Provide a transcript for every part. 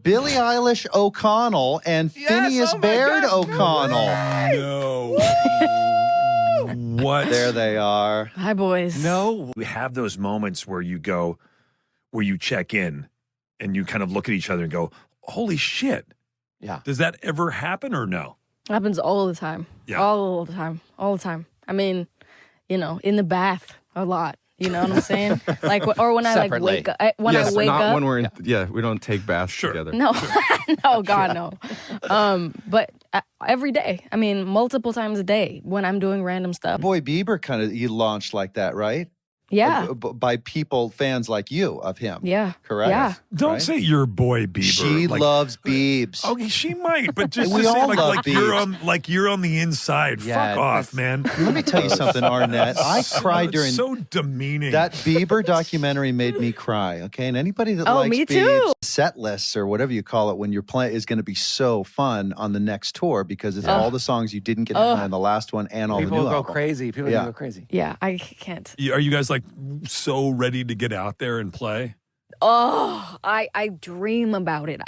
Billie Eilish O'Connell and Phineas Baird O'Connell. No. What? There they are. Hi, boys. No. We have those moments where you check in and you kind of look at each other and go, holy shit. Yeah. Does that ever happen or no? Happens all the time. Yeah. All the time. All the time. I mean, in the bath a lot. You know what I'm saying? Like, or when I like wake up. When I wake up. When we're in, we don't take baths together. No, no, God, no. But every day. I mean, multiple times a day when I'm doing random stuff. Boy Bieber he launched like that, right? Yeah. By fans like you of him. Yeah. Correct? Yeah. Don't say your boy Bieber. She loves Biebs. Okay, she might, but just We to say all like love you're on the inside. Yeah, Fuck off, man. Let me tell you something, Arnett. I cried during so demeaning. that Bieber documentary made me cry. Okay, and anybody that likes me Biebs, too. set lists or whatever you call it when you're playing is going to be so fun on the next tour because it's all the songs you didn't get to play on the last one and all People the new go album. crazy. People go crazy. Yeah, I can't. Are you guys like so ready to get out there and play? Oh, I dream about it.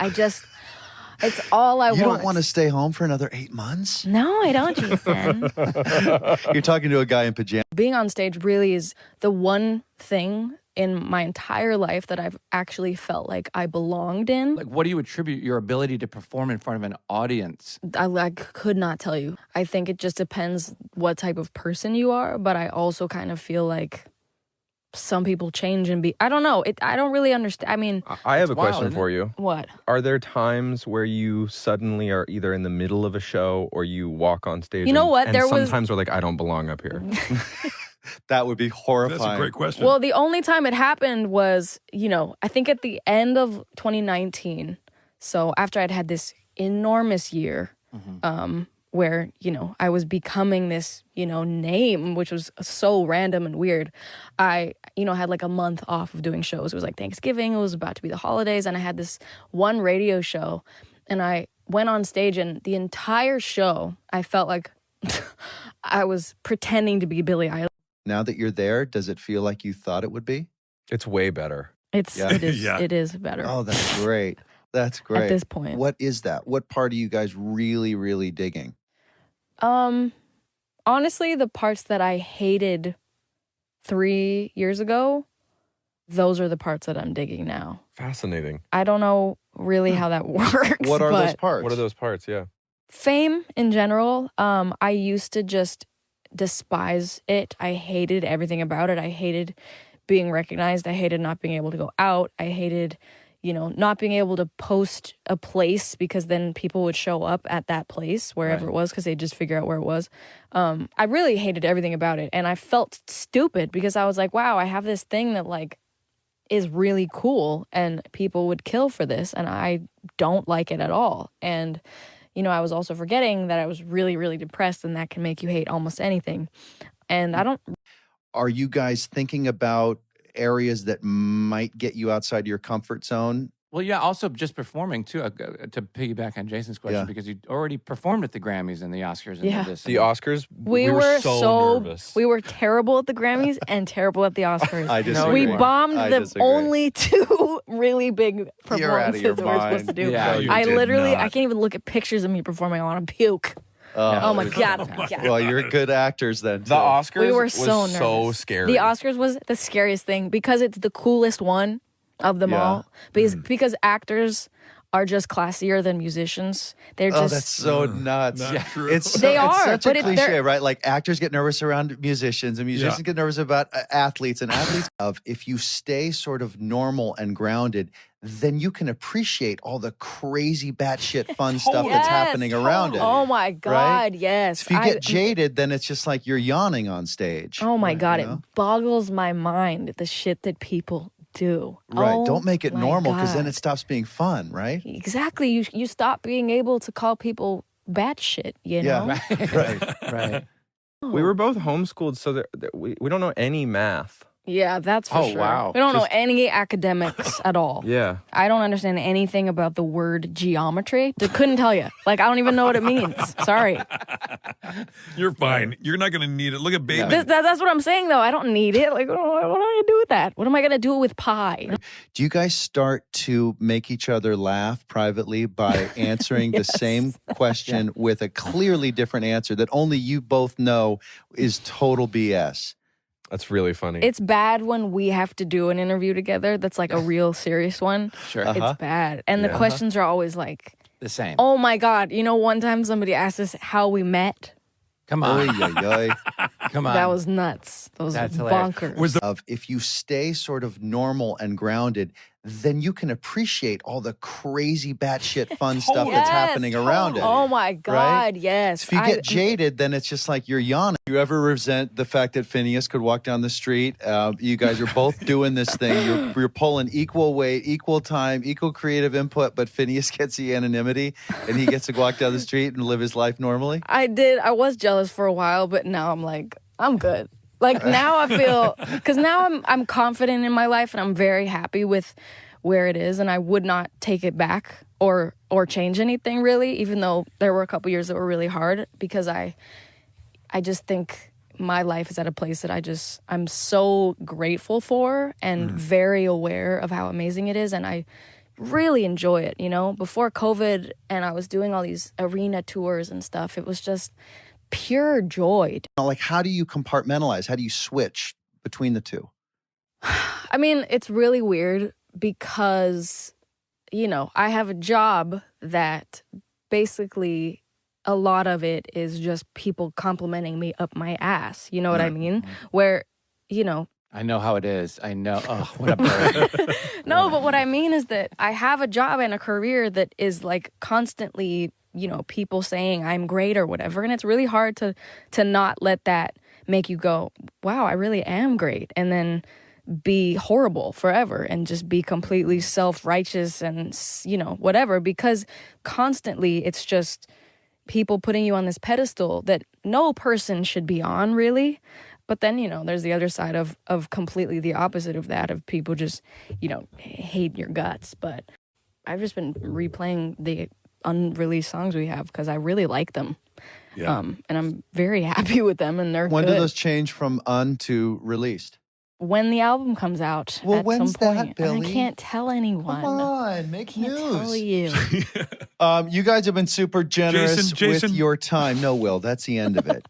It's all I want. You don't want to stay home for another 8 months? No, I don't, Jason. You're talking to a guy in pajamas. Being on stage really is the one thing in my entire life that I've actually felt like I belonged in. Like, what do you attribute your ability to perform in front of an audience? I could not tell you. I think it just depends what type of person you are, but I also kind of feel like some people change and I don't know. I don't really understand. I mean, I have a wild, question isn't for you. what? Are there times where you suddenly are either in the middle of a show or you walk on stage? You know what? And sometimes we're like, I don't belong up here. That would be horrifying. That's a great question. Well, the only time it happened was, I think at the end of 2019. So after I'd had this enormous year, where, I was becoming this, name, which was so random and weird. I, had like a month off of doing shows. It was like Thanksgiving. It was about to be the holidays. And I had this one radio show. And I went on stage and the entire show, I felt like I was pretending to be Billie Eilish. Now that you're there, does it feel like you thought it would be? It's way better. It is better. Oh, that's great. That's great. At this point. What is that? What part are you guys really, really digging? Honestly, the parts that I hated 3 years ago, those are the parts that I'm digging now. Fascinating. I don't know really how that works. What are those parts? What are those parts? Yeah. Fame in general, I used to just despise it. I hated everything about it. I hated being recognized. I hated not being able to go out. I hated, not being able to post a place because then people would show up at that place, wherever it was, because they'd just figure out where it was. I really hated everything about it. And I felt stupid because I was like, wow, I have this thing that like is really cool and people would kill for this. And I don't like it at all. And I was also forgetting that I was really, really depressed, and that can make you hate almost anything. And I don't. Are you guys thinking about areas that might get you outside your comfort zone? Well, yeah, also just performing, too, to piggyback on Jason's question, because you already performed at the Grammys and the Oscars. And the Oscars, we were so nervous. We were terrible at the Grammys and terrible at the Oscars. I disagree. We bombed the only two really big performances we're supposed to do. Yeah, I can't even look at pictures of me performing. I want to puke. Oh my God. Well, you're good actors then. Too. The Oscars we were was so nervous. So scary. The Oscars was the scariest thing because it's the coolest one of them all. Because actors are just classier than musicians. They're just that's so nuts. True. It's such a cliche, right? Like actors get nervous around musicians and musicians get nervous about athletes and athletes if you stay sort of normal and grounded, then you can appreciate all the crazy batshit fun stuff that's happening around it. Oh my God, right? yes. If you get jaded, then it's just like you're yawning on stage. Oh my God, it boggles my mind, the shit that people do. Right. Oh, don't make it normal because then it stops being fun, right? Exactly. You stop being able to call people batshit, you know? Yeah. Right. Right. We were both homeschooled, so we don't know any math. Yeah, that's for sure. Wow. We don't know any academics at all. Yeah. I don't understand anything about the word geometry. Couldn't tell you. Like, I don't even know what it means. Sorry. You're fine. You're not going to need it. Look at Bateman. That's what I'm saying, though. I don't need it. Like, what am I going to do with that? What am I going to do with pi? Do you guys start to make each other laugh privately by answering the same question with a clearly different answer that only you both know is total BS? That's really funny. It's bad when we have to do an interview together that's like a real serious one. Sure. It's bad. And the questions are always like, The same. oh my God. You know, one time somebody asked us how we met. Come on. Oy, oy, oy. Come on. That was nuts. That was That's hilarious. bonkers. Of if you stay sort of normal and grounded, then you can appreciate all the crazy batshit fun stuff that's happening around it. Oh my God, right? yes. If you get jaded, then it's just like you're yawning. You ever resent the fact that Finneas could walk down the street? You guys are both doing this thing. You're pulling equal weight, equal time, equal creative input, but Finneas gets the anonymity and he gets to walk down the street and live his life normally. I did. I was jealous for a while, but now I'm like, I'm good. Like now I feel, because now I'm confident in my life and I'm very happy with where it is, and I would not take it back or change anything really, even though there were a couple years that were really hard, because I just think my life is at a place that I'm so grateful for and very aware of how amazing it is, and I really enjoy it. You know, before COVID and I was doing all these arena tours and stuff, it was just pure joy. Like, how do you compartmentalize? How do you switch between the two? I mean, it's really weird because, you know, I have a job that basically a lot of it is just people complimenting me up my ass. You know what I mean? Where, you know. I know how it is. I know. Oh, what a bird. No, but what I mean is that I have a job and a career that is like constantly, you know, people saying I'm great or whatever. And it's really hard to not let that make you go, wow, I really am great. And then be horrible forever and just be completely self-righteous and, you know, whatever. Because constantly it's just people putting you on this pedestal that no person should be on, really. But then, you know, there's the other side of completely the opposite of that, of people just, you know, hate your guts. But I've just been replaying the unreleased songs we have because I really like them. Yeah. And I'm very happy with them, and they're When good. do those change from to released? When the album comes out. Well, at when's some point. that, Billy? I can't tell anyone. Come on, make I can't news. tell you. You guys have been super generous Jason. with your time. No, Will, that's the end of it.